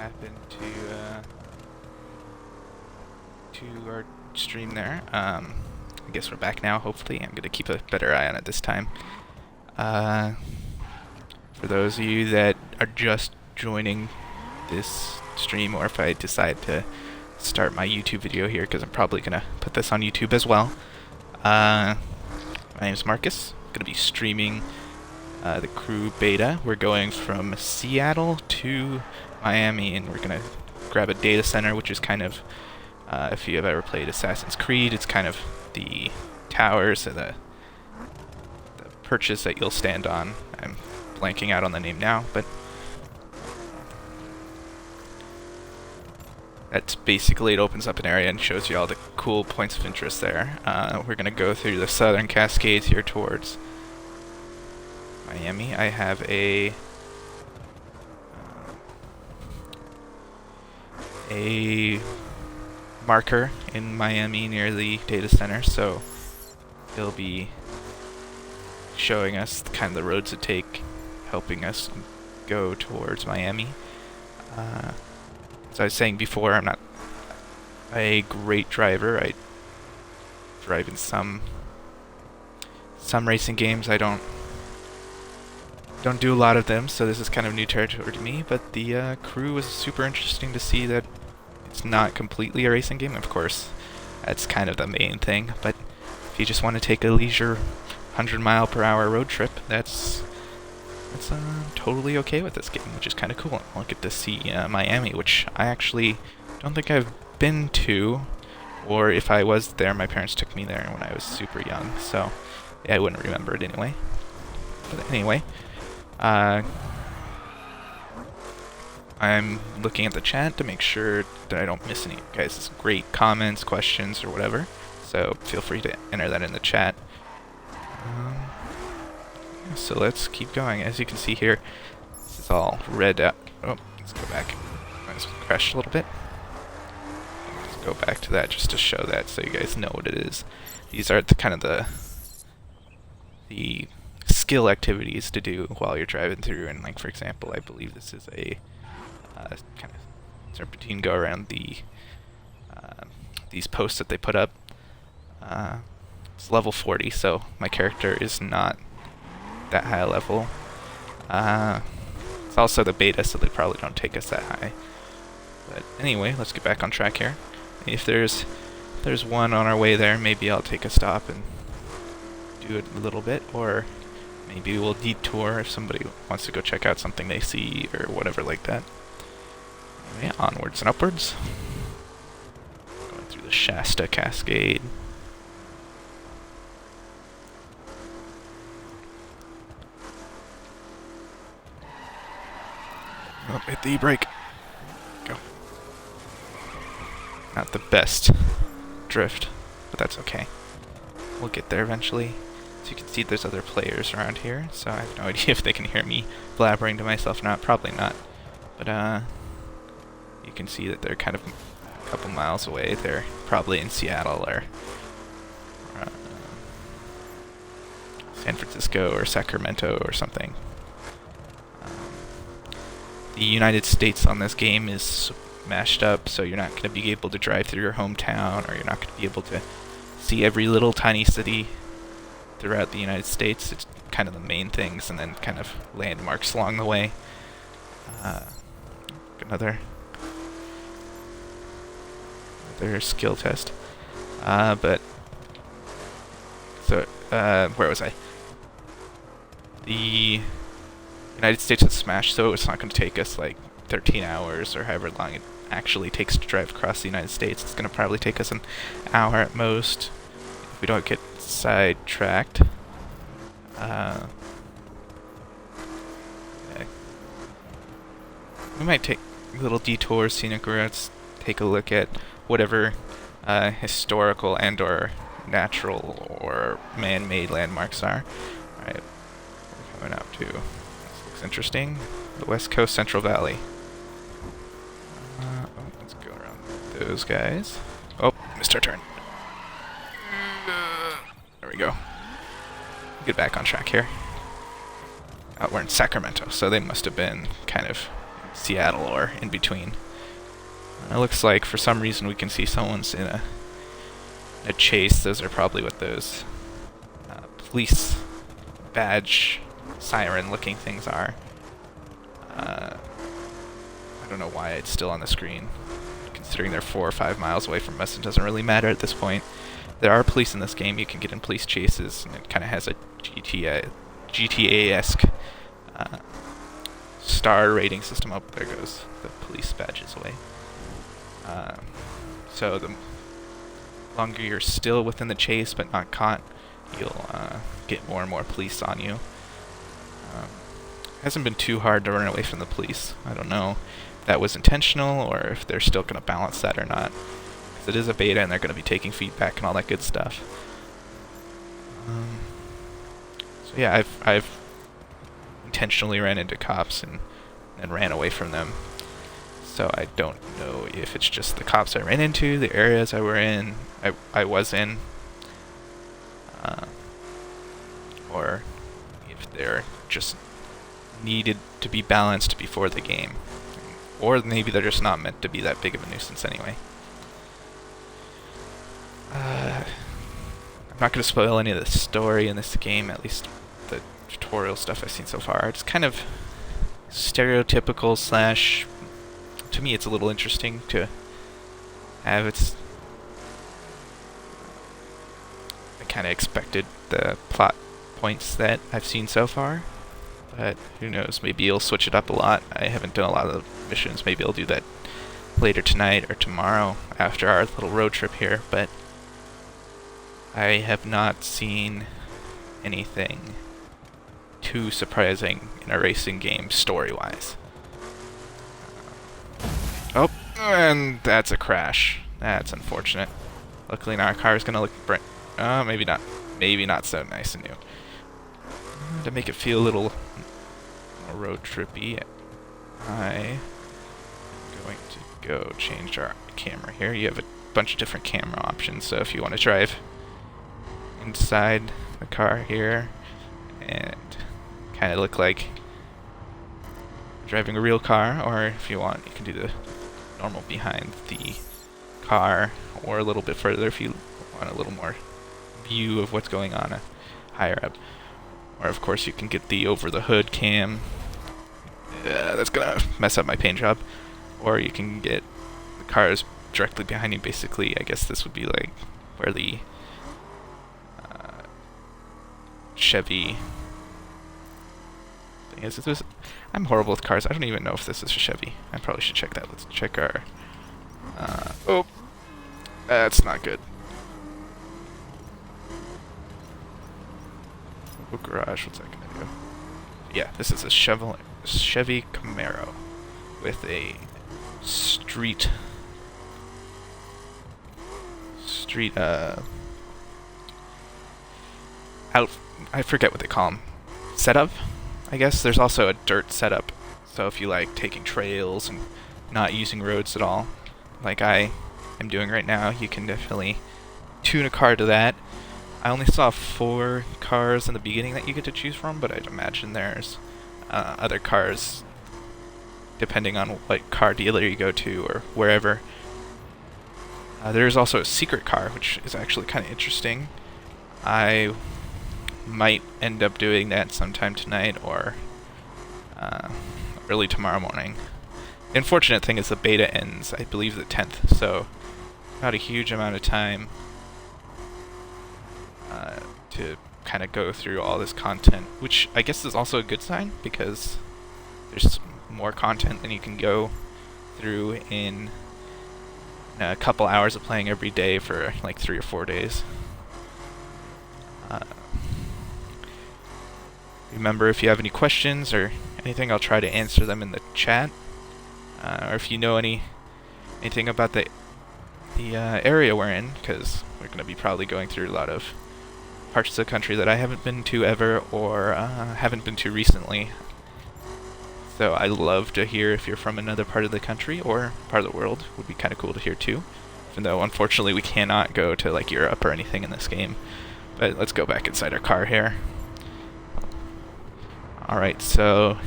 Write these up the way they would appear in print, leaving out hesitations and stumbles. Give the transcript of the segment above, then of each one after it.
happened to our stream there. I guess we're back now. Hopefully, I'm gonna keep a better eye on it this time. For those of you that are just joining this stream, or if I decide to start my YouTube video here, because I'm probably gonna put this on YouTube as well. My name's Marcus. I'm gonna be streaming the Crew beta. We're going from Seattle to Miami, and we're gonna grab a data center, which is kind of, if you have ever played Assassin's Creed, it's kind of the towers, or the perches that you'll stand on. I'm blanking out on the name now, but that's basically, it opens up an area and shows you all the cool points of interest there. We're going to go through the Southern Cascades here towards Miami. I have a marker in Miami near the data center, so it'll be showing us kind of the roads to take, helping us go towards Miami. As I was saying before, I'm not a great driver. I drive in some racing games. I don't do a lot of them, so this is kind of new territory to me. But the Crew was super interesting to see that it's not completely a racing game. Of course, that's kind of the main thing. But if you just want to take a leisure 100-mile-per-hour road trip, that's totally okay with this game, which is kind of cool. I'll get to see Miami, which I actually don't think I've been to, or if I was there, my parents took me there when I was super young, so yeah, I wouldn't remember it anyway. But anyway, I'm looking at the chat to make sure that I don't miss any guys' great comments, questions, or whatever, so feel free to enter that in the chat. So let's keep going. As you can see here, this is all red out. Oh, let's go back. I just crashed a little bit. Let's go back to that just to show that so you guys know what it is. These are the kind of the skill activities to do while you're driving through. And like, for example, I believe this is a kind of serpentine go around the these posts that they put up. It's level 40, so my character is not that high level. It's also the beta, so they probably don't take us that high. But anyway, let's get back on track here. If there's one on our way there, maybe I'll take a stop and do it a little bit, or maybe we'll detour if somebody wants to go check out something they see or whatever like that. Anyway, onwards and upwards. Going through the Shasta Cascade. Oh, hit the e-brake. Go. Not the best drift, but that's okay. We'll get there eventually. So you can see there's other players around here, so I have no idea if they can hear me blabbering to myself or not. Probably not. But you can see that they're kind of a couple miles away. They're probably in Seattle or San Francisco or Sacramento or something. The United States on this game is mashed up, so you're not going to be able to drive through your hometown, or you're not going to be able to see every little tiny city throughout the United States. It's kind of the main things, and then kind of landmarks along the way. Another skill test. But so where was I? The United States is smashed, so it's not going to take us like 13 hours or however long it actually takes to drive across the United States. It's going to probably take us an hour at most if we don't get sidetracked. Okay. We might take little detours, scenic routes, take a look at whatever historical and or natural or man-made landmarks are. Alright, we're coming up to... interesting. The West Coast Central Valley. Let's go around those guys. Oh, missed our turn. There we go. Get back on track here. We're in Sacramento, so they must have been kind of Seattle or in between. It looks like for some reason we can see someone's in a chase. Those are probably what those police badge siren looking things are. I don't know why it's still on the screen. Considering they're 4 or 5 miles away from us, it doesn't really matter at this point. There are police in this game. You can get in police chases, and it kind of has a GTA-esque star rating system. Oh, there goes the police badges away. So the longer you're still within the chase but not caught, you'll get more and more police on you. Hasn't been too hard to run away from the police. I don't know if that was intentional or if they're still going to balance that or not. Because it is a beta and they're going to be taking feedback and all that good stuff. So yeah, I've intentionally ran into cops and ran away from them. So I don't know if it's just the cops I ran into, the areas I was in, or if they're just needed to be balanced before the game. Or maybe they're just not meant to be that big of a nuisance anyway. I'm not going to spoil any of the story in this game, at least the tutorial stuff I've seen so far. It's kind of stereotypical slash... To me, it's a little interesting to have its... I kind of expected the plot points that I've seen so far. But who knows, maybe he'll switch it up a lot. I haven't done a lot of the missions. Maybe I'll do that later tonight or tomorrow after our little road trip here. But I have not seen anything too surprising in a racing game story-wise. Oh, and that's a crash. That's unfortunate. Luckily now our car is going to look maybe not. Maybe not so nice and new. To make it feel a little more road trippy, I'm going to go change our camera here. You have a bunch of different camera options, so if you want to drive inside the car here and kind of look like driving a real car, or if you want, you can do the normal behind the car, or a little bit further if you want a little more view of what's going on higher up. Or of course you can get the over the hood cam. That's gonna mess up my paint job. Or you can get the cars directly behind you. Basically, I guess this would be like where the Chevy thing is. I'm horrible with cars. I don't even know if this is a Chevy. I probably should check that. Let's check our... oh, that's not good. Oh, garage, what's that gonna do? Yeah, this is a Chevy Camaro with a street I forget what they call them. Setup, I guess. There's also a dirt setup. So if you like taking trails and not using roads at all, like I am doing right now, you can definitely tune a car to that. I only saw 4 cars in the beginning that you get to choose from, but I'd imagine there's other cars depending on what car dealer you go to or wherever. There's also a secret car, which is actually kind of interesting. I might end up doing that sometime tonight or early tomorrow morning. The unfortunate thing is the beta ends, I believe, the 10th, so not a huge amount of time to kind of go through all this content, which I guess is also a good sign because there's more content than you can go through in a couple hours of playing every day for like 3 or 4 days. Remember, if you have any questions or anything, I'll try to answer them in the chat. Or if you know anything about the area we're in, because we're going to be probably going through a lot of parts of the country that I haven't been to ever or haven't been to recently. So I'd love to hear if you're from another part of the country or part of the world. Would be kind of cool to hear too. Even though unfortunately we cannot go to like Europe or anything in this game. But let's go back inside our car here. Alright, so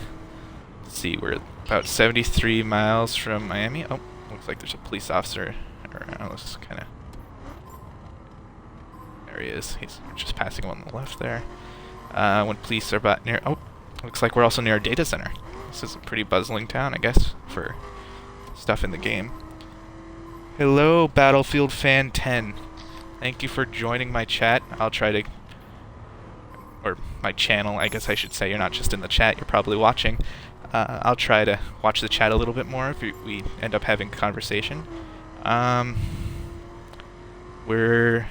let's see, we're about 73 miles from Miami. Oh, looks like there's a police officer around. This kind of... There he is. He's just passing on the left there. When police are about near... Oh, looks like we're also near a data center. This is a pretty bustling town, I guess, for stuff in the game. Hello, Battlefield Fan 10. Thank you for joining my chat. I'll try to... Or my channel, I guess I should say. You're not just in the chat, you're probably watching. I'll try to watch the chat a little bit more if we end up having a conversation. We're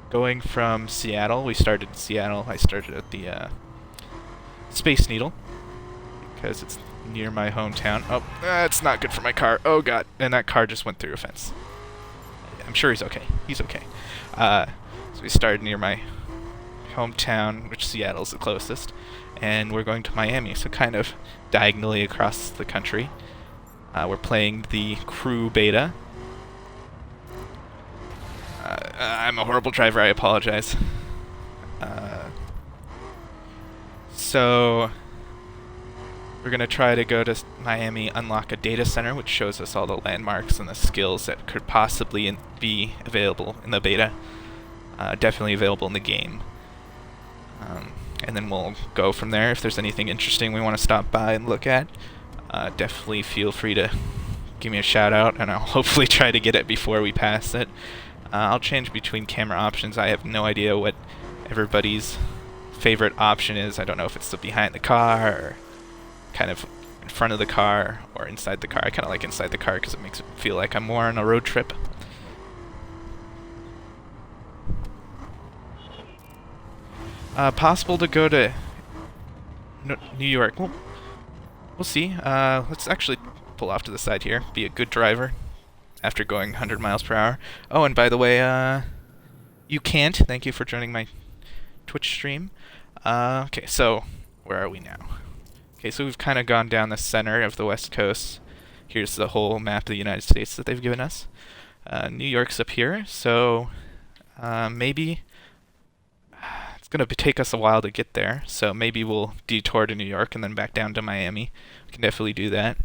going from Seattle. We started in Seattle. I started at the Space Needle because it's near my hometown. Oh, it's not good for my car. Oh god, and that car just went through a fence. I'm sure he's okay. He's okay. So we started near my hometown, which Seattle's the closest, and we're going to Miami, so kind of diagonally across the country. We're playing the crew beta. I'm a horrible driver, I apologize. So we're going to try to go to Miami, unlock a data center, which shows us all the landmarks and the skills that could possibly be available in the beta. Definitely available in the game. And then we'll go from there. If there's anything interesting we want to stop by and look at, definitely feel free to give me a shout out, and I'll hopefully try to get it before we pass it. I'll change between camera options. I have no idea what everybody's favorite option is. I don't know if it's the behind the car, or kind of in front of the car, or inside the car. I kind of like inside the car because it makes it feel like I'm more on a road trip. Possible to go to New York. Well, we'll see. Let's actually pull off to the side here. Be a good driver after going 100 miles per hour. Oh, and by the way, you can't. Thank you for joining my Twitch stream. Okay, so where are we now? Okay, so we've kind of gone down the center of the West Coast. Here's the whole map of the United States that they've given us. New York's up here, so maybe it's going to take us a while to get there, so maybe we'll detour to New York and then back down to Miami. We can definitely do that.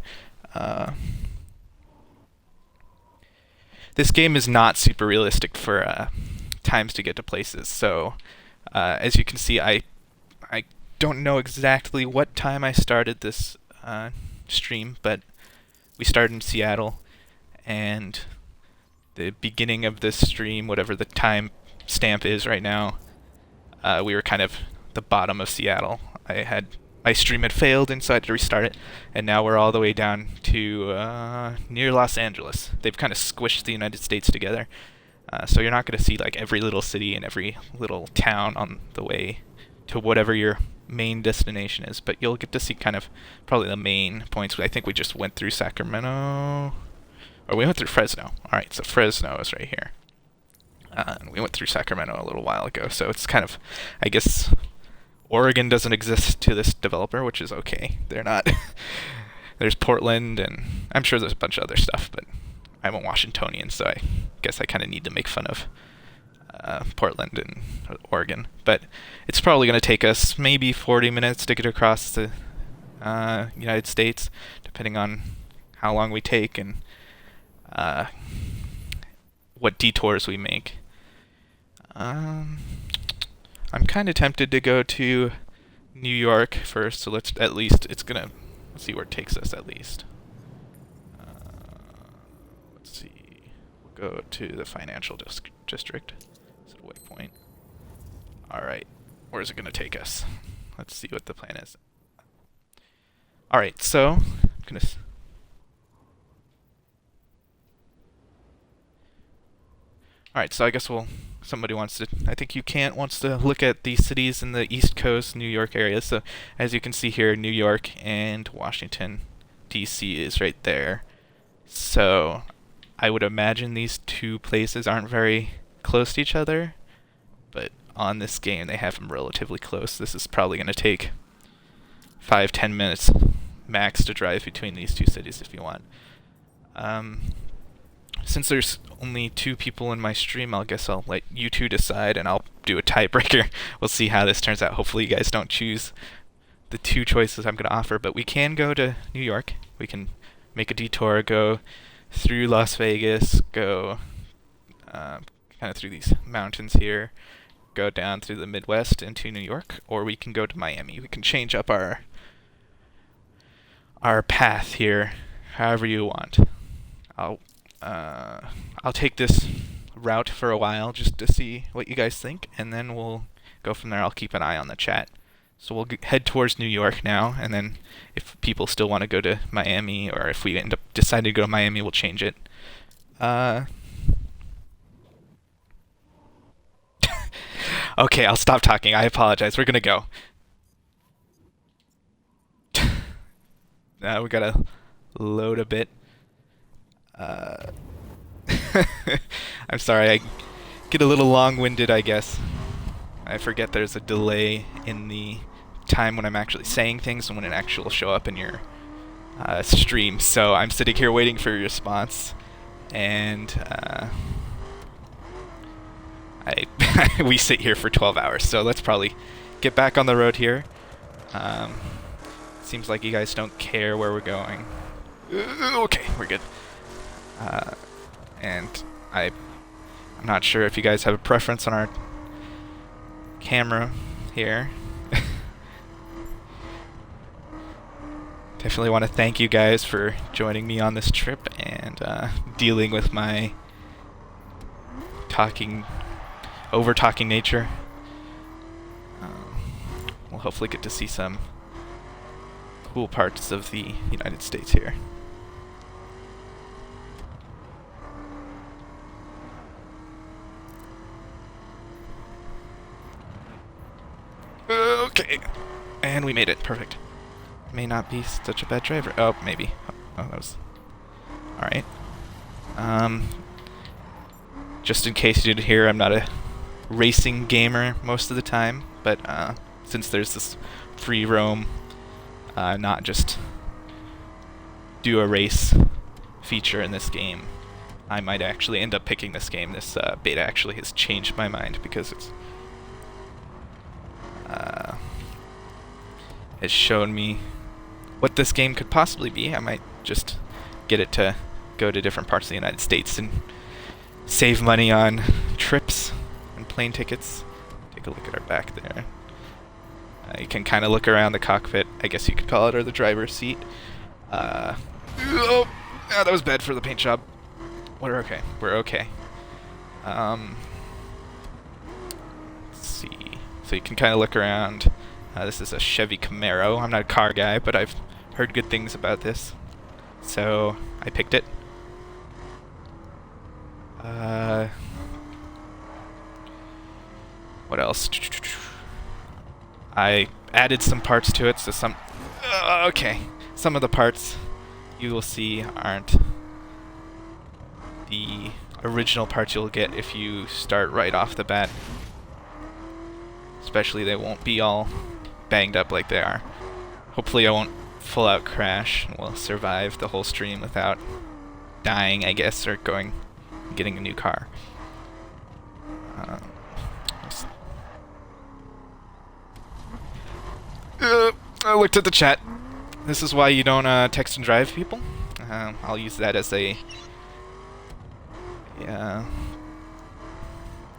This game is not super realistic for times to get to places, so as you can see, I don't know exactly what time I started this stream, but we started in Seattle, and the beginning of this stream, whatever the time stamp is right now, we were kind of the bottom of Seattle. My stream had failed, and so I had to restart it, and now we're all the way down to near Los Angeles. They've kind of squished the United States together, so you're not going to see like every little city and every little town on the way to whatever your main destination is, but you'll get to see kind of probably the main points. I think we just went through Sacramento, or we went through Fresno. Alright, so Fresno is right here. And we went through Sacramento a little while ago, so it's kind of, I guess, Oregon doesn't exist to this developer, which is okay. They're not. There's Portland, and I'm sure there's a bunch of other stuff, but I'm a Washingtonian, so I guess I kind of need to make fun of Portland and Oregon. But it's probably going to take us maybe 40 minutes to get across the United States, depending on how long we take and what detours we make. I'm kind of tempted to go to New York first, so let's see where it takes us at least. Let's see. We'll go to the financial district. Is it a waypoint? Alright. Where is it going to take us? Let's see what the plan is. Alright, so I'm going to... Alright, so I guess somebody wants to, I think wants to look at the cities in the East Coast, New York area. So as you can see here, New York and Washington, D.C. is right there. So I would imagine these two places aren't very close to each other, but on this game they have them relatively close. This is probably going to take 5-10 minutes max to drive between these two cities if you want. Since there's only 2 people in my stream, I guess I'll let you two decide, and I'll do a tiebreaker. We'll see how this turns out. Hopefully you guys don't choose the two choices I'm going to offer, but we can go to New York. We can make a detour, go through Las Vegas, go kind of through these mountains here, go down through the Midwest into New York, or we can go to Miami. We can change up our path here however you want. I'll take this route for a while just to see what you guys think, and then we'll go from there. I'll keep an eye on the chat. So we'll head towards New York now, and then if people still want to go to Miami, or if we end up deciding to go to Miami, we'll change it. Okay, I'll stop talking. I apologize. We're gonna go. Now we gotta load a bit. I'm sorry, I get a little long-winded, I guess. I forget there's a delay in the time when I'm actually saying things and when it actually will show up in your stream. So I'm sitting here waiting for your response, and we sit here for 12 hours. So let's probably get back on the road here. Seems like you guys don't care where we're going. Okay, we're good. And I'm not sure if you guys have a preference on our camera here. Definitely want to thank you guys for joining me on this trip and dealing with my over-talking nature. We'll hopefully get to see some cool parts of the United States here. Okay, and we made it. Perfect. May not be such a bad driver. Oh, maybe. Oh, that was... Alright. Just in case you didn't hear, I'm not a racing gamer most of the time, but since there's this free roam, not just do a race feature in this game, I might actually end up picking this game. This beta actually has changed my mind because it's shown me what this game could possibly be. I might just get it to go to different parts of the United States and save money on trips and plane tickets. Take a look at our back there. You can kind of look around the cockpit, I guess you could call it, or the driver's seat. Oh, that was bad for the paint job. We're okay. We're okay. Let's see. So you can kind of look around. This is a Chevy Camaro. I'm not a car guy, but I've heard good things about this, so I picked it. What else? I added some parts to it, so some of the parts you will see aren't the original parts you'll get if you start right off the bat. Especially they won't be all banged up like they are. Hopefully I won't full out crash and will survive the whole stream without dying, I guess, or getting a new car. I looked at the chat. This is why you don't text and drive, people. I'll use that as a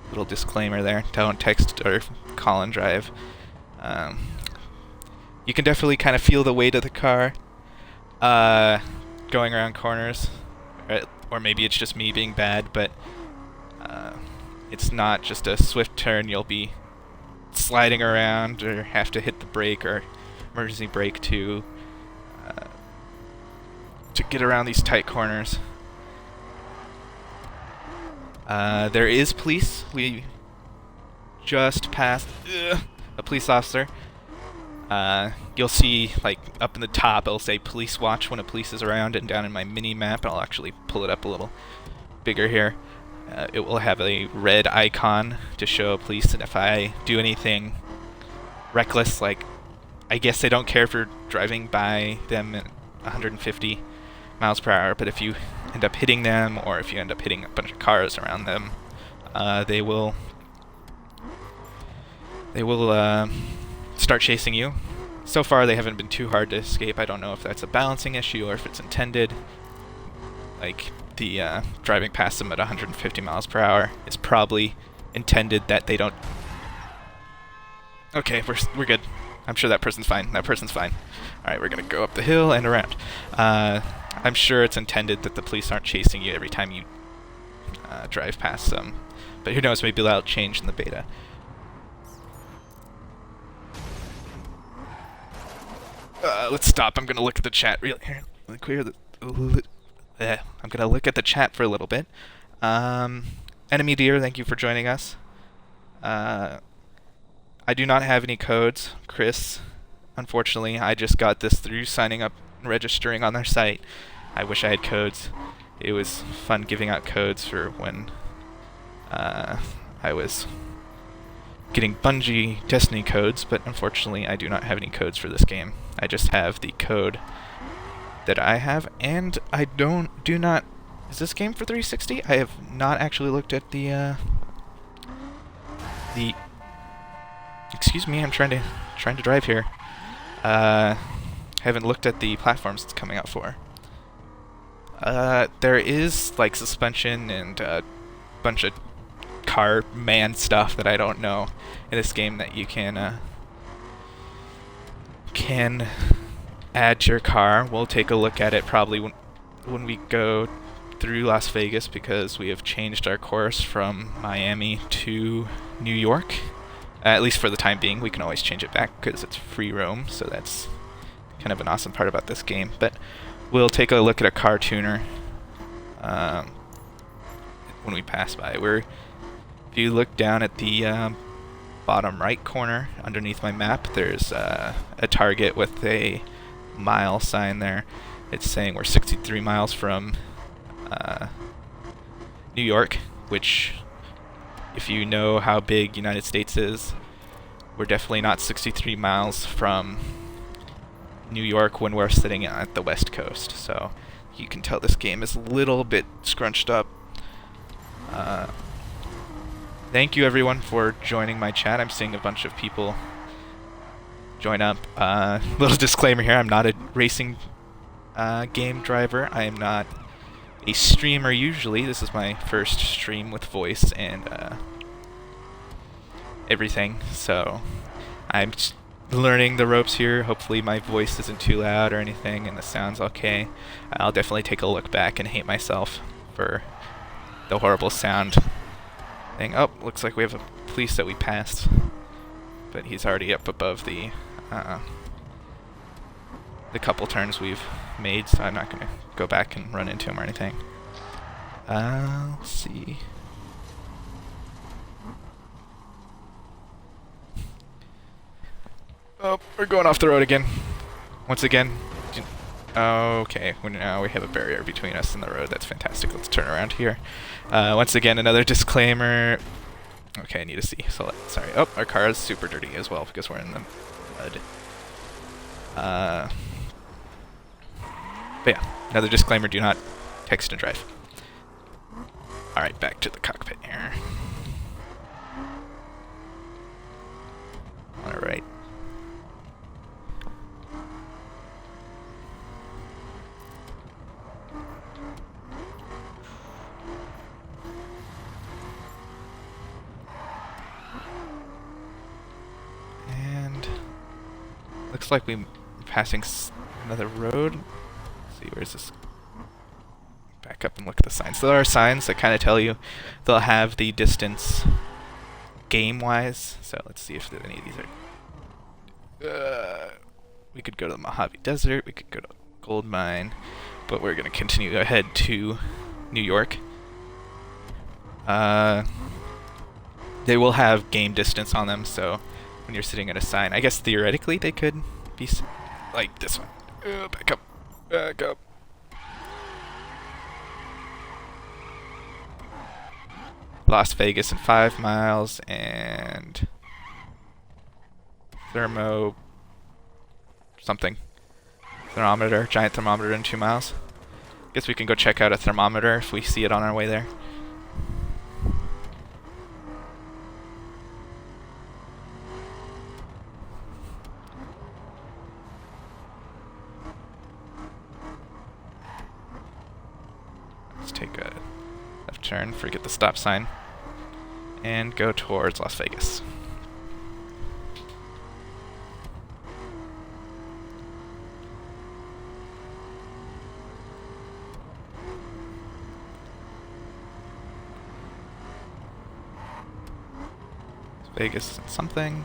little disclaimer there. Don't text or call and drive. You can definitely kind of feel the weight of the car going around corners, or maybe it's just me being bad, but it's not just a swift turn. You'll be sliding around or have to hit the brake or emergency brake to get around these tight corners. There is police. We just passed a police officer. You'll see, like, up in the top, it'll say police watch when a police is around, and down in my mini map, I'll actually pull it up a little bigger here. It will have a red icon to show police, and if I do anything reckless, like, I guess they don't care if you're driving by them at 150 miles per hour, but if you end up hitting them, or if you end up hitting a bunch of cars around them, they will start chasing you. So far, they haven't been too hard to escape. I don't know if that's a balancing issue or if it's intended. Like, the driving past them at 150 miles per hour is probably intended that they don't... Okay, we're good. I'm sure that person's fine. That person's fine. Alright, we're gonna go up the hill and around. I'm sure it's intended that the police aren't chasing you every time you drive past them. But who knows, maybe that'll change in the beta. Let's stop. I'm gonna look at the chat real here. Let me clear the... I'm gonna look at the chat for a little bit. Enemy Deer, thank you for joining us. I do not have any codes, Chris. Unfortunately, I just got this through signing up and registering on their site. I wish I had codes. It was fun giving out codes for when I was getting Bungie Destiny codes, but unfortunately I do not have any codes for this game. I just have the code that I have, and I do not... Is this game for 360? I have not actually looked at the... Excuse me, I'm trying to drive here. Haven't looked at the platforms it's coming out for. There is like suspension and a bunch of car man stuff that I don't know in this game that you can add to your car. We'll take a look at it probably when we go through Las Vegas, because we have changed our course from Miami to New York. At least for the time being. We can always change it back because it's free roam, so that's kind of an awesome part about this game. But we'll take a look at a car tuner when we pass by. If you look down at the bottom right corner underneath my map, there's a target with a mile sign there. It's saying we're 63 miles from New York, which, if you know how big United States is, we're definitely not 63 miles from New York when we're sitting at the West Coast. So you can tell this game is a little bit scrunched up. Thank you everyone for joining my chat. I'm seeing a bunch of people join up. Little disclaimer here, I'm not a racing game driver. I am not a streamer usually. This is my first stream with voice and everything, so I'm learning the ropes here. Hopefully my voice isn't too loud or anything and the sound's okay. I'll definitely take a look back and hate myself for the horrible sound thing. Oh, looks like we have a police that we passed, but he's already up above the couple turns we've made, so I'm not going to go back and run into him or anything. Let's see. Oh, we're going off the road again. Once again. Okay, now we have a barrier between us and the road. That's fantastic. Let's turn around here. Once again, another disclaimer. Okay, I need to see. So sorry. Oh, our car is super dirty as well because we're in the mud. But yeah, another disclaimer: do not text and drive. All right, back to the cockpit here. All right. Looks like we're passing another road. Let's see, where's this? Back up and look at the signs. There are signs that kind of tell you. They'll have the distance game-wise. So let's see if any of these are... we could go to the Mojave Desert. We could go to Gold Mine. But we're going to continue ahead to New York. They will have game distance on them, so... when you're sitting at a sign, I guess theoretically they could be like this one. Back up. Back up. Las Vegas in 5 miles and thermo something. Thermometer, giant thermometer in 2 miles. Guess we can go check out a thermometer if we see it on our way there. Let's take a left turn, forget the stop sign, and go towards Las Vegas. Las Vegas something.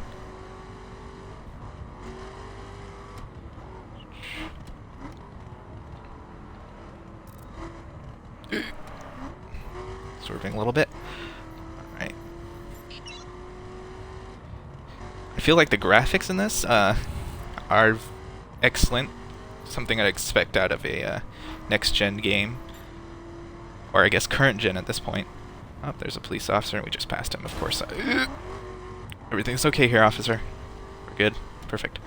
Swerving a little bit. Alright. I feel like the graphics in this are excellent. Something I'd expect out of a next-gen game. Or I guess current-gen at this point. Oh, there's a police officer and we just passed him, of course. Everything's okay here, officer. We're good. Perfect.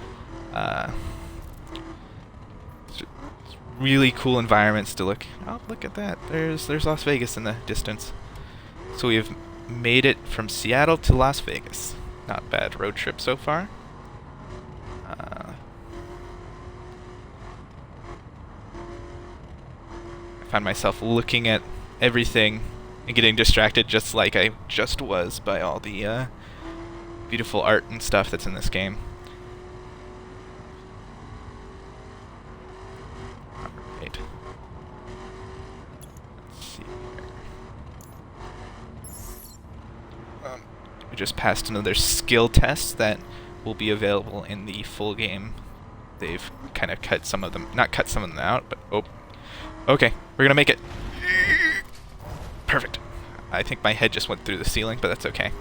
Really cool environments to look. Oh, look at that. There's Las Vegas in the distance. So we have made it from Seattle to Las Vegas. Not bad road trip so far. I found myself looking at everything and getting distracted just like I just was by all the beautiful art and stuff that's in this game. Alright. Let's see here. We just passed another skill test that will be available in the full game. They've kind of cut some of them, not cut some of them out, but oh. Okay, we're gonna make it. Perfect. I think my head just went through the ceiling, but that's okay.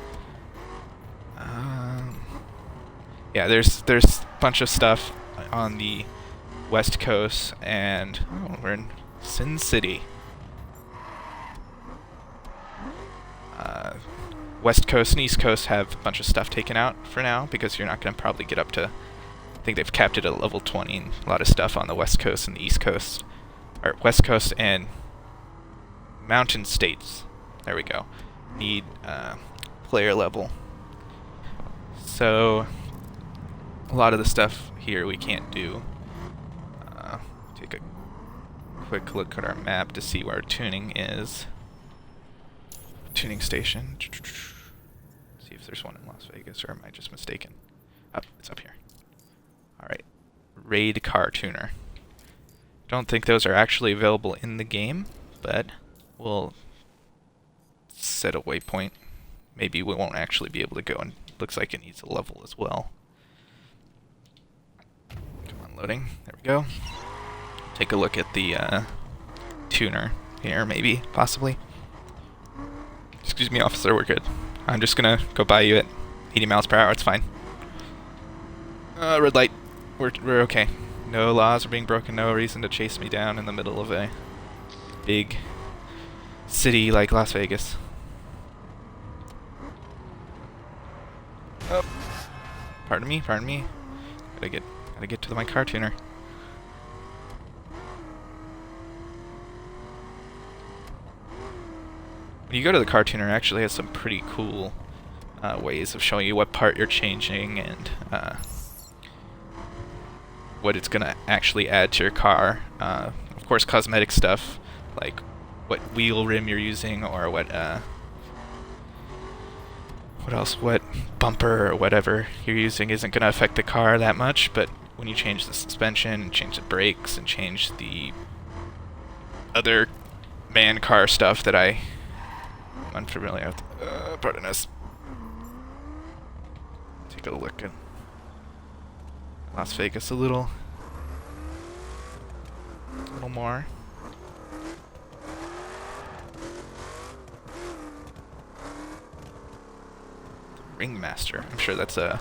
Yeah, there's a bunch of stuff on the West Coast, and oh, we're in Sin City. West Coast and East Coast have a bunch of stuff taken out for now because you're not going to probably get up to. I think they've capped it at level 20. And a lot of stuff on the West Coast and the East Coast, or West Coast and Mountain States. There we go. Need player level. So a lot of the stuff here we can't do. Take a quick look at our map to see where our tuning is. Tuning station. See if there's one in Las Vegas, or am I just mistaken? Oh, it's up here. Alright. Raid car tuner. Don't think those are actually available in the game, but we'll set a waypoint. Maybe we won't actually be able to go, and looks like it needs a level as well. Come on, loading. There we go. Take a look at the tuner here, maybe, possibly. Excuse me, officer, we're good. I'm just gonna go by you at 80 miles per hour, it's fine. Red light. We're okay. No laws are being broken, no reason to chase me down in the middle of a big city like Las Vegas. Oh. Pardon me, pardon me. Gotta get to my car tuner. When you go to the car tuner, it actually has some pretty cool ways of showing you what part you're changing and what it's gonna actually add to your car. Of course, cosmetic stuff like what wheel rim you're using, or what else? What bumper or whatever you're using isn't gonna affect the car that much. But when you change the suspension and change the brakes and change the other man car stuff that I'm unfamiliar with, pardon us. Take a look at Las Vegas a little more. Ringmaster. I'm sure that's a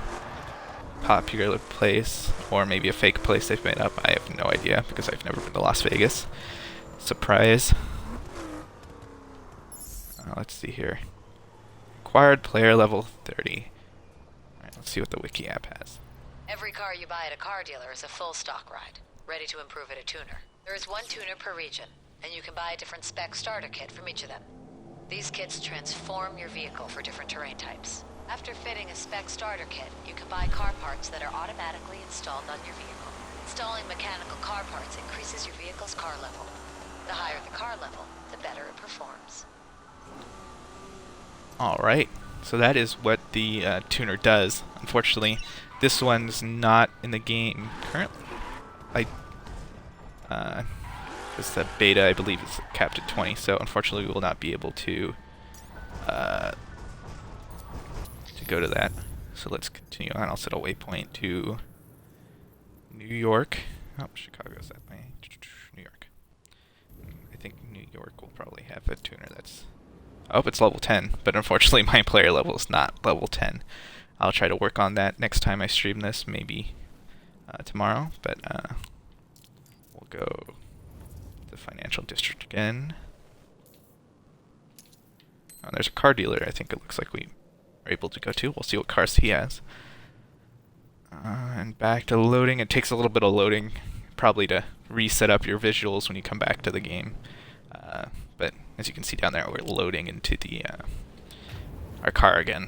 popular place, or maybe a fake place they've made up. I have no idea because I've never been to Las Vegas. Surprise. Let's see here. Acquired player level 30. Alright, let's see what the wiki app has. Every car you buy at a car dealer is a full stock ride, ready to improve at a tuner. There is one tuner per region, and you can buy a different spec starter kit from each of them. These kits transform your vehicle for different terrain types. After fitting a spec starter kit, you can buy car parts that are automatically installed on your vehicle. Installing mechanical car parts increases your vehicle's car level. The higher the car level, the better it forms. Alright, so that is what the tuner does. Unfortunately, this one's not in the game currently. Because the beta, I believe, is capped at 20, so unfortunately we will not be able to go to that. So let's continue on. I'll set a waypoint to New York. Oh, Chicago's that way. New York. I think New York will probably have a tuner that's... Oh, it's level 10, but unfortunately my player level is not level 10. I'll try to work on that next time I stream this, maybe tomorrow, but we'll go to the financial district again. Oh, there's a car dealer I think it looks like we are able to go to. We'll see what cars he has. And back to loading. It takes a little bit of loading, probably to reset up your visuals when you come back to the game. But as you can see down there, we're loading into the our car again.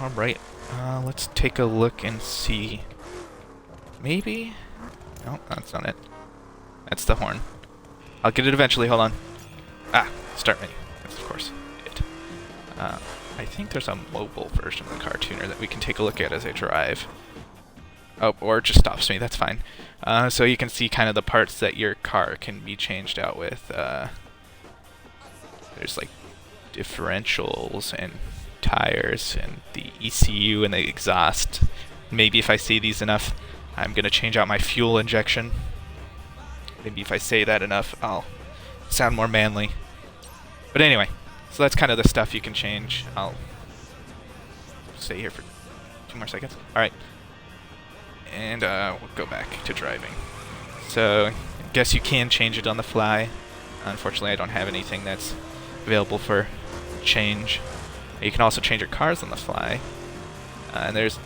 Alright, let's take a look and see. Maybe? No, that's not it. That's the horn. I'll get it eventually, hold on. Ah, start menu. That's of course it. I think there's a mobile version of the car tuner that we can take a look at as I drive. Oh, or it just stops me, that's fine. So you can see kind of the parts that your car can be changed out with. There's like differentials and tires and the ECU and the exhaust. Maybe if I see these enough, I'm going to change out my fuel injection. Maybe if I say that enough, I'll sound more manly. But anyway, so that's kind of the stuff you can change. I'll stay here for 2 more seconds. Alright. And we'll go back to driving. So, I guess you can change it on the fly. Unfortunately, I don't have anything that's available for change. You can also change your cars on the fly. And there's...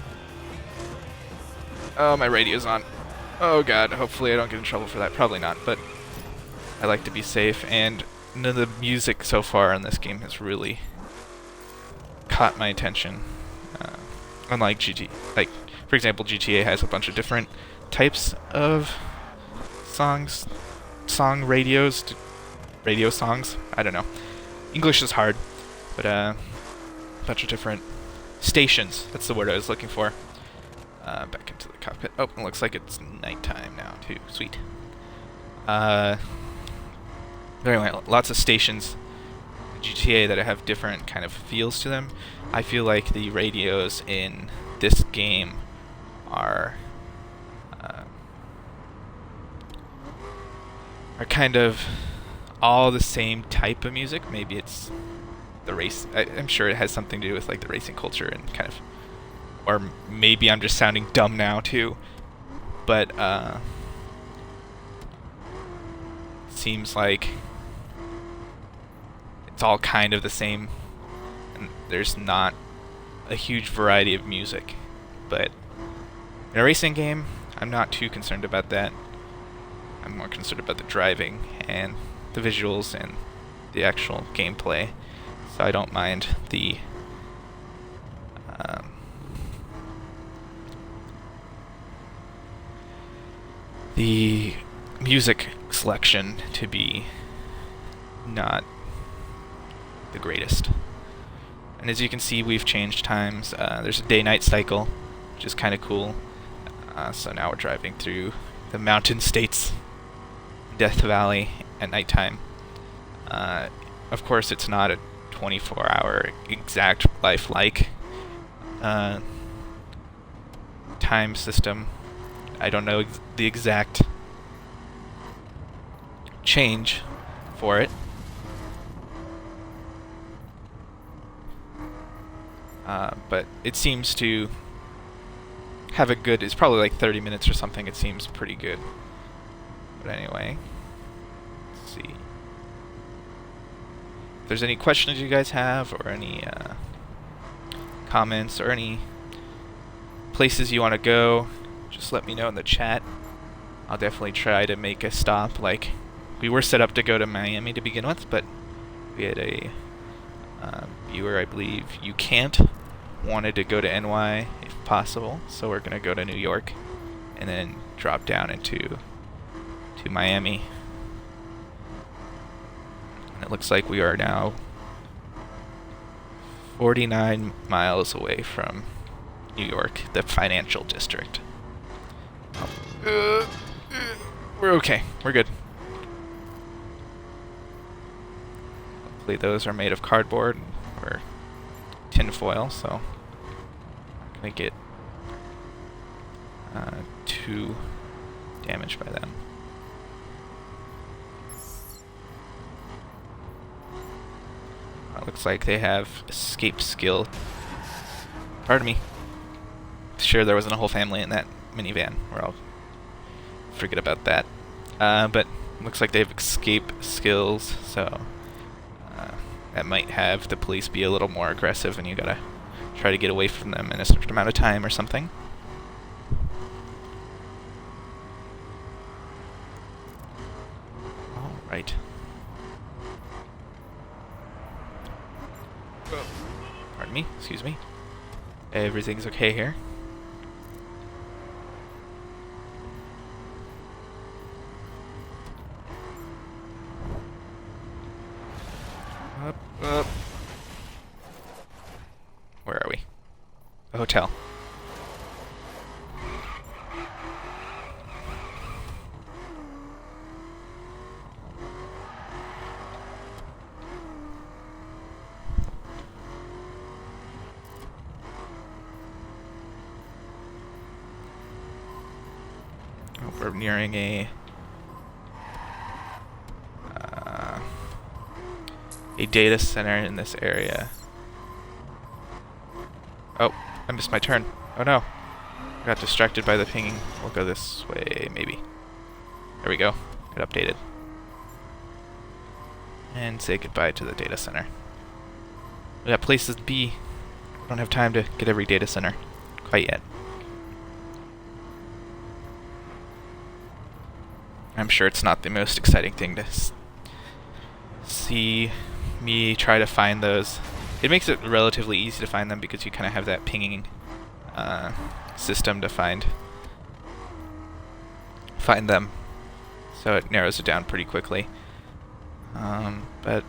Oh, my radio's on. Oh god, hopefully I don't get in trouble for that. Probably not, but I like to be safe. And none of the music so far in this game has really caught my attention. Unlike GT. Like, for example, GTA has a bunch of different types of songs. Radio songs. I don't know. English is hard, but bunch of different stations. That's the word I was looking for. Back into the cockpit. Oh, it looks like it's nighttime now too. Sweet. Very well. Lots of stations in GTA that have different kind of feels to them. I feel like the radios in this game are kind of all the same type of music. Maybe it's the race. I'm sure it has something to do with like the racing culture and kind of, or maybe I'm just sounding dumb now too, but seems like it's all kind of the same, and there's not a huge variety of music. But in a racing game, I'm not too concerned about that. I'm more concerned about the driving and the visuals and the actual gameplay. So I don't mind the music selection to be not the greatest. And as you can see, we've changed times. There's a day-night cycle, which is kind of cool. So now we're driving through the mountain states, Death Valley at nighttime. Of course, it's not a 24-hour exact lifelike time system. I don't know the exact change for it. But it seems to have a good... It's probably like 30 minutes or something. It seems pretty good. But anyway, let's see. If there's any questions you guys have, or any comments, or any places you want to go, just let me know in the chat. I'll definitely try to make a stop, like we were set up to go to Miami to begin with, but we had a viewer, I believe, you can't, wanted to go to NY if possible, so we're gonna go to New York and then drop down into Miami. And it looks like we are now 49 miles away from New York, the financial district. We're okay. We're good. Hopefully those are made of cardboard or tin foil, so I'm not gonna get too damaged by them. It looks like they have escape skill. Pardon me. Sure, there wasn't a whole family in that minivan, or I'll forget about that. But looks like they have escape skills, so that might have the police be a little more aggressive, and you gotta try to get away from them in a certain amount of time or something. All right. Pardon me, excuse me. Everything's okay here. Up. Where are we? The hotel. Oh, we're nearing a data center in this area. Oh, I missed my turn. Oh no. I got distracted by the pinging. We'll go this way, maybe. There we go. Get updated. And say goodbye to the data center. We got places to be. I don't have time to get every data center quite yet. I'm sure it's not the most exciting thing to see me try to find those. It makes it relatively easy to find them because you kind of have that pinging system to find them, so it narrows it down pretty quickly. But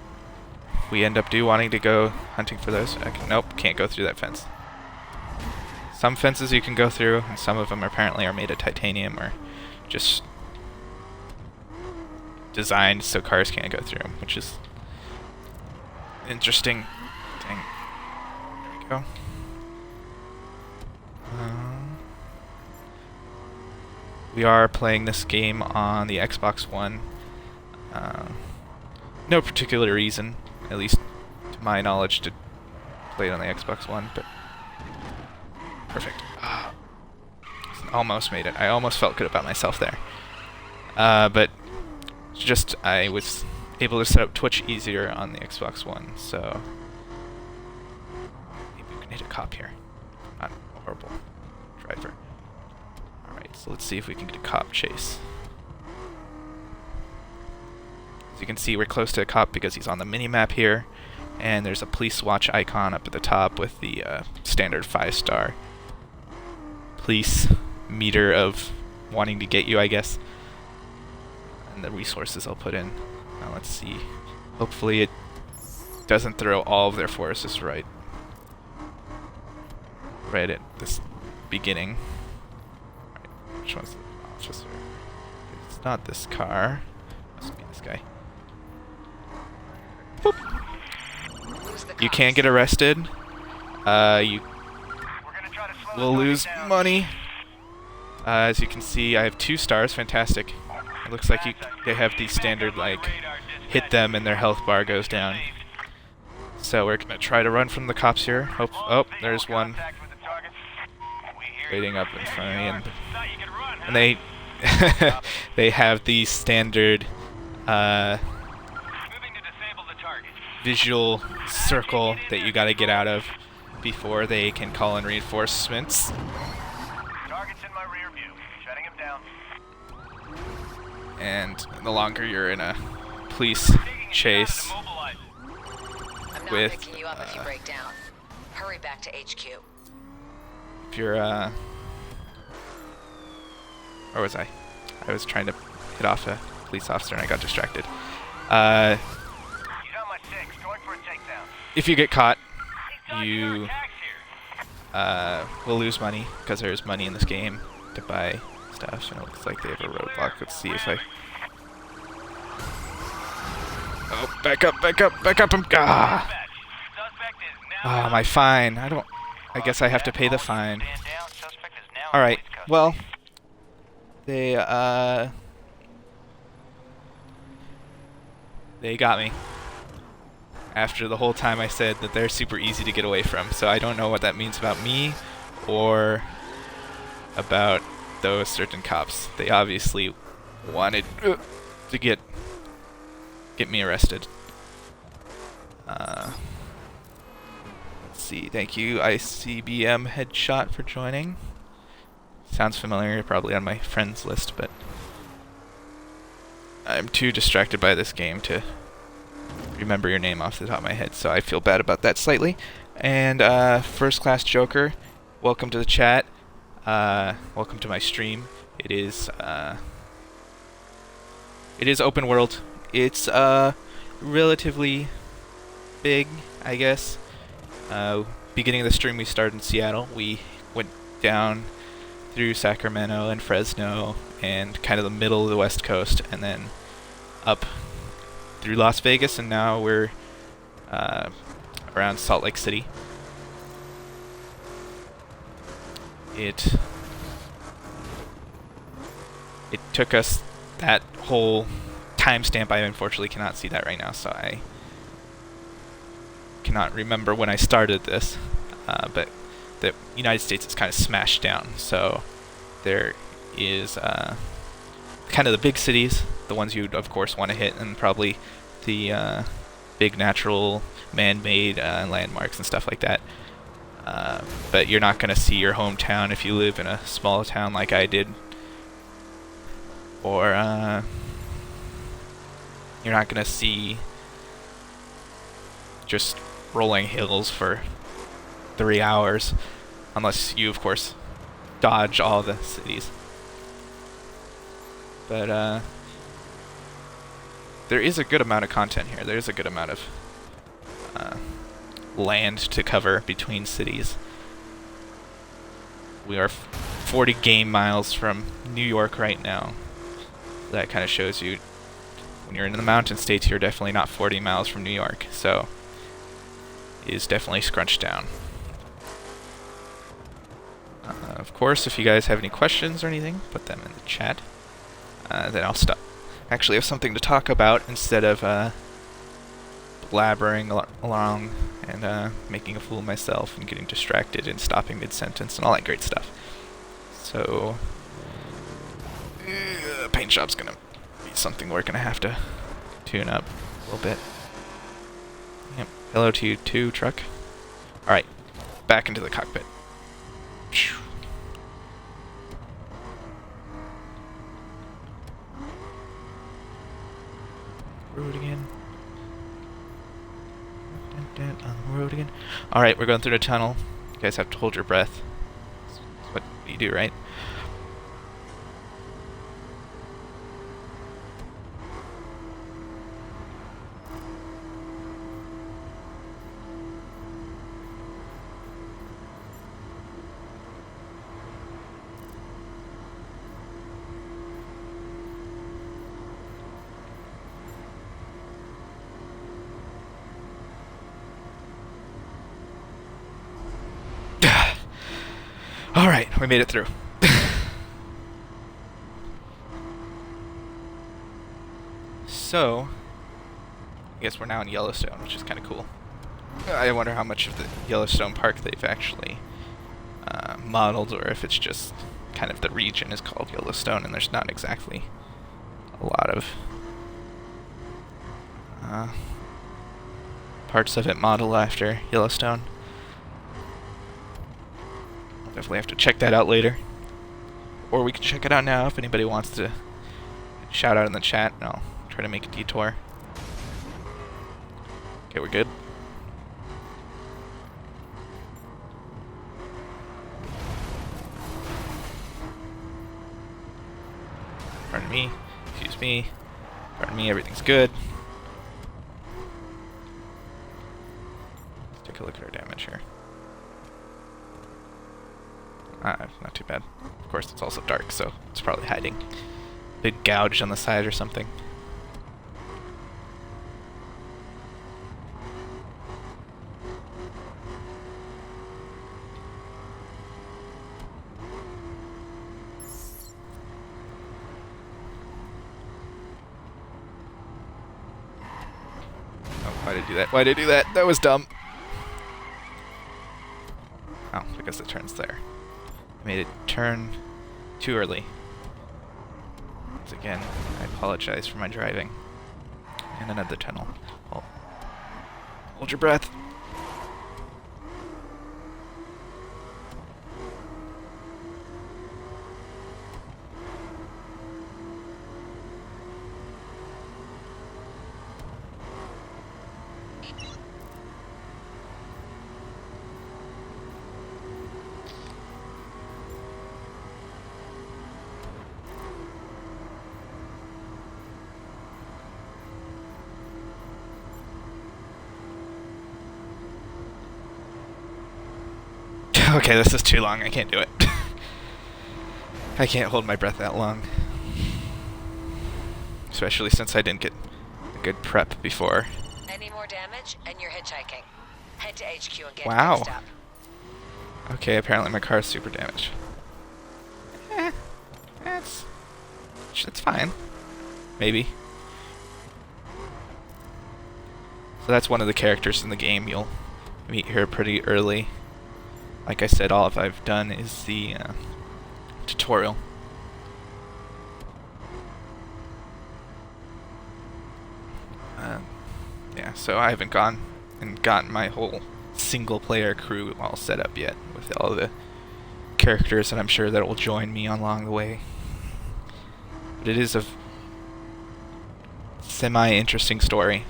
we end up wanting to go hunting for those. Nope, can't go through that fence. Some fences you can go through, and some of them apparently are made of titanium or just designed so cars can't go through them, which is interesting. Dang. There we go. We are playing this game on the Xbox One. No particular reason, at least to my knowledge, to play it on the Xbox One, but perfect. Almost made it. I almost felt good about myself there. But just I was able to set up Twitch easier on the Xbox One, so maybe we can hit a cop here. Not a horrible driver. Alright, so let's see if we can get a cop chase. As you can see, we're close to a cop because he's on the mini-map here, and there's a police watch icon up at the top with the standard 5-star police meter of wanting to get you, I guess, and the resources I'll put in. Now let's see. Hopefully it doesn't throw all of their forces right at this beginning. Right, which one's the officer? It's not this car. Must be this guy. Boop. You can't get arrested. You will lose money. As you can see, I have 2 stars. Fantastic. It looks like they have the standard, like, hit them and their health bar goes down. So we're gonna try to run from the cops here. Oh, there's one waiting up in front of me, and they they have the standard visual circle that you gotta get out of before they can call in reinforcements. Target's in my rear view. Shutting him down. And the longer you're in a police chase I'm not with, picking you up if you break down. Hurry back to HQ. if you're, where was I? I was trying to hit off a police officer and I got distracted. If you get caught, you will lose money, because there's money in this game to buy stuff, and it looks like they have a roadblock. Let's see if I... Oh, back up, back up, back up! My fine. I guess I have to pay the fine. Alright, well... They got me. After the whole time I said that they're super easy to get away from, so I don't know what that means about me or about those certain cops. They obviously wanted to get me arrested. Let's see. Thank you, ICBM Headshot, for joining. Sounds familiar, probably on my friends list, but I'm too distracted by this game to remember your name off the top of my head, so I feel bad about that slightly. And First Class Joker, welcome to the chat. Welcome to my stream. It is open world. It's relatively big, I guess. Beginning of the stream, we started in Seattle. We went down through Sacramento and Fresno and kind of the middle of the West Coast, and then up through Las Vegas, and now we're around Salt Lake City. It took us that whole timestamp. I unfortunately cannot see that right now, so I cannot remember when I started this, but the United States is kind of smashed down, so there is kind of the big cities, the ones you'd of course want to hit, and probably the big natural man-made landmarks and stuff like that. But you're not going to see your hometown if you live in a small town like I did, or you're not going to see just rolling hills for 3 hours, unless you, of course, dodge all the cities. But there is a good amount of content here. There's a good amount of land to cover between cities. We are 40 game miles from New York right now. That kind of shows you, when you're in the mountain states, you're definitely not 40 miles from New York. So it is definitely scrunched down. Of course, if you guys have any questions or anything, put them in the chat. Then I'll stop. Actually have something to talk about instead of blabbering along and making a fool of myself and getting distracted and stopping mid-sentence and all that great stuff. So, paint shop's gonna be something we're gonna have to tune up a little bit. Yep. Hello to you too, truck. Alright, back into the cockpit. Road again. On the road again. Alright, we're going through the tunnel. You guys have to hold your breath. That's what you do, right? Alright, we made it through. So, I guess we're now in Yellowstone, which is kind of cool. I wonder how much of the Yellowstone Park they've actually modeled, or if it's just kind of the region is called Yellowstone and there's not exactly a lot of parts of it modeled after Yellowstone. Definitely have to check that out later. Or we can check it out now if anybody wants to shout out in the chat, and I'll try to make a detour. Okay, we're good. Pardon me. Excuse me. Pardon me, everything's good. Let's take a look at our damage here. Not too bad. Of course, it's also dark, so it's probably hiding. Big gouge on the side or something. Why did I do that? Why did I do that? That was dumb. Oh, I guess the turn's there. I made it turn too early. Once again, I apologize for my driving. And another tunnel. Oh. Hold your breath. Okay, this is too long. I can't do it. I can't hold my breath that long. Especially since I didn't get a good prep before. Any more damage, and you're hitchhiking. Head to HQ and get Wow. fixed up. Okay, apparently my car is super damaged. That's fine. Maybe. So that's one of the characters in the game. You'll meet her pretty early. Like I said, all I've done is the tutorial. Yeah, so I haven't gone and gotten my whole single-player crew all set up yet with all the characters, and I'm sure that will join me along the way. But it is a semi-interesting story.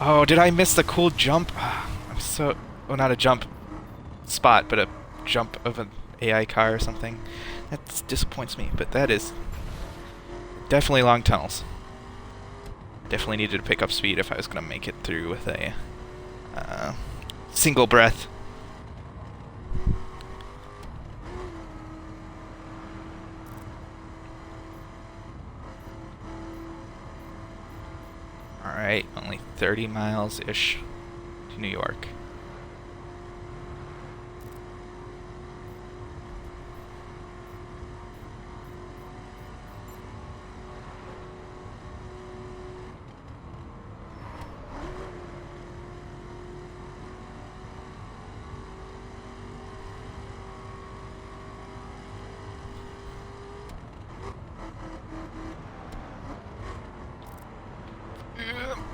Oh, did I miss the cool jump? I'm so... Well, not a jump spot, but a jump of an AI car or something. That disappoints me, but that is definitely long tunnels. Definitely needed to pick up speed if I was going to make it through with a single breath. Alright, only 30 miles-ish to New York.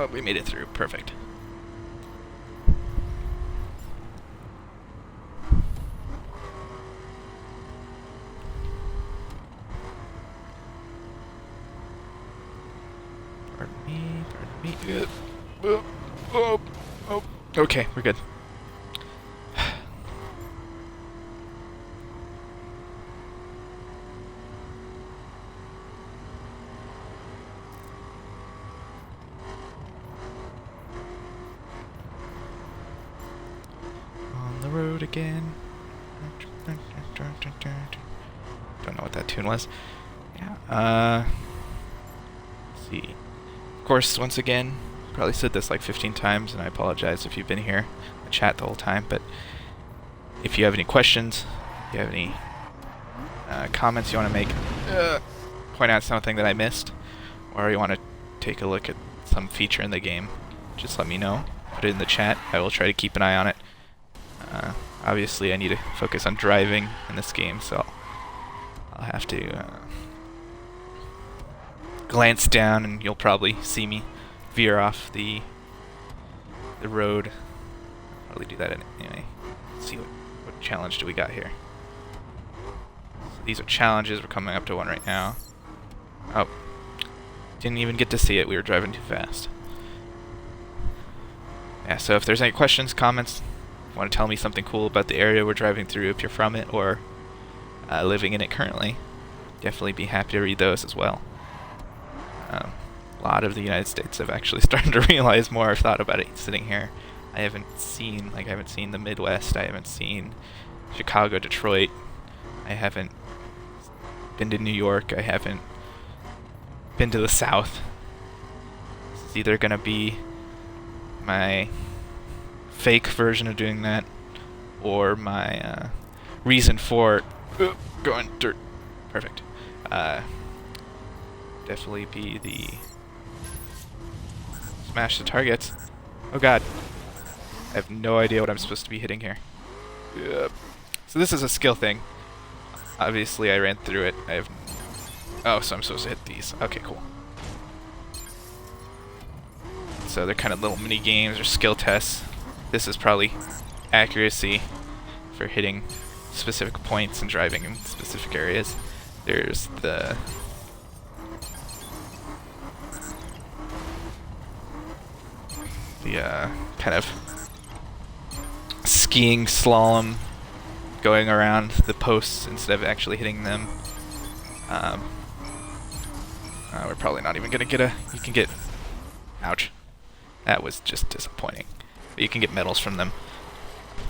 Oh, we made it through. Perfect. Pardon me, pardon me. Oh. Okay, we're good. Road again. Don't know what that tune was. Yeah. Let's see. Of course, once again, probably said this like 15 times, and I apologize if you've been here in the chat the whole time. But if you have any questions, if you have any comments you want to make, point out something that I missed, or you want to take a look at some feature in the game, just let me know. Put it in the chat. I will try to keep an eye on it. Obviously, I need to focus on driving in this game, so I'll have to glance down, and you'll probably see me veer off the road. I'll probably do that anyway. Let's see what challenge do we got here. So these are challenges. We're coming up to one right now. Oh, didn't even get to see it. We were driving too fast. Yeah, so if there's any questions, comments, want to tell me something cool about the area we're driving through, if you're from it or living in it currently, definitely be happy to read those as well. A lot of the United States I've actually started to realize more. I've thought about it sitting here. I haven't seen the Midwest. I haven't seen Chicago, Detroit. I haven't been to New York. I haven't been to the South. This is either going to be my fake version of doing that or my reason for going dirt. Perfect. Definitely be the smash the targets. Oh god. I have no idea what I'm supposed to be hitting here. Yep. So this is a skill thing. Obviously I ran through it. Oh, so I'm supposed to hit these. Okay, cool. So they're kind of little mini games or skill tests. This is probably accuracy for hitting specific points and driving in specific areas. There's the kind of skiing slalom, going around the posts instead of actually hitting them. We're probably not even gonna get you can get, ouch, that was just disappointing. But you can get medals from them.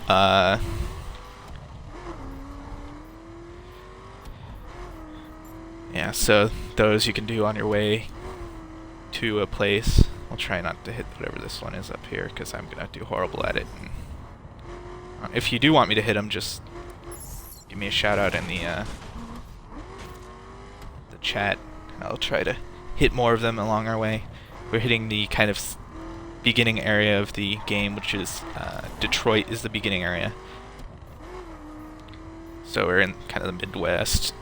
Yeah, so those you can do on your way to a place. I'll try not to hit whatever this one is up here, because I'm gonna do horrible at it. And, if you do want me to hit them, just give me a shout out in the chat, and I'll try to hit more of them along our way. We're hitting the kind of beginning area of the game, which is Detroit is the beginning area. So we're in kind of the Midwest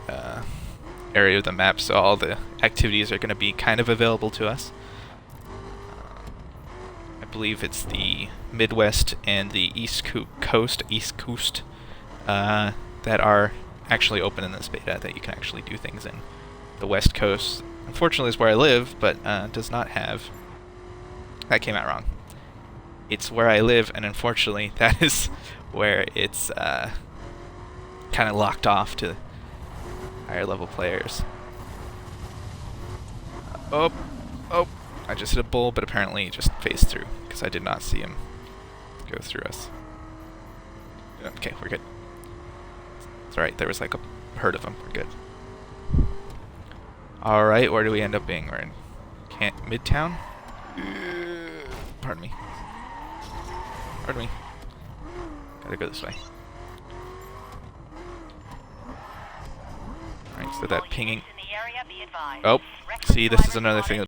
area of the map, so all the activities are going to be kind of available to us. I believe it's the Midwest and the East Coast that are actually open in this beta, that you can actually do things in. The West Coast, unfortunately, is where I live, but does not have... That came out wrong. It's where I live, and unfortunately, that is where it's kind of locked off to higher level players. Oh, I just hit a bull, but apparently he just phased through, because I did not see him go through us. Okay, we're good. It's alright, there was like a herd of them. We're good. Alright, where do we end up being? We're in Midtown? Pardon me. Pardon me. Gotta go this way. Alright, so that pinging... Oh, see, this is another thing that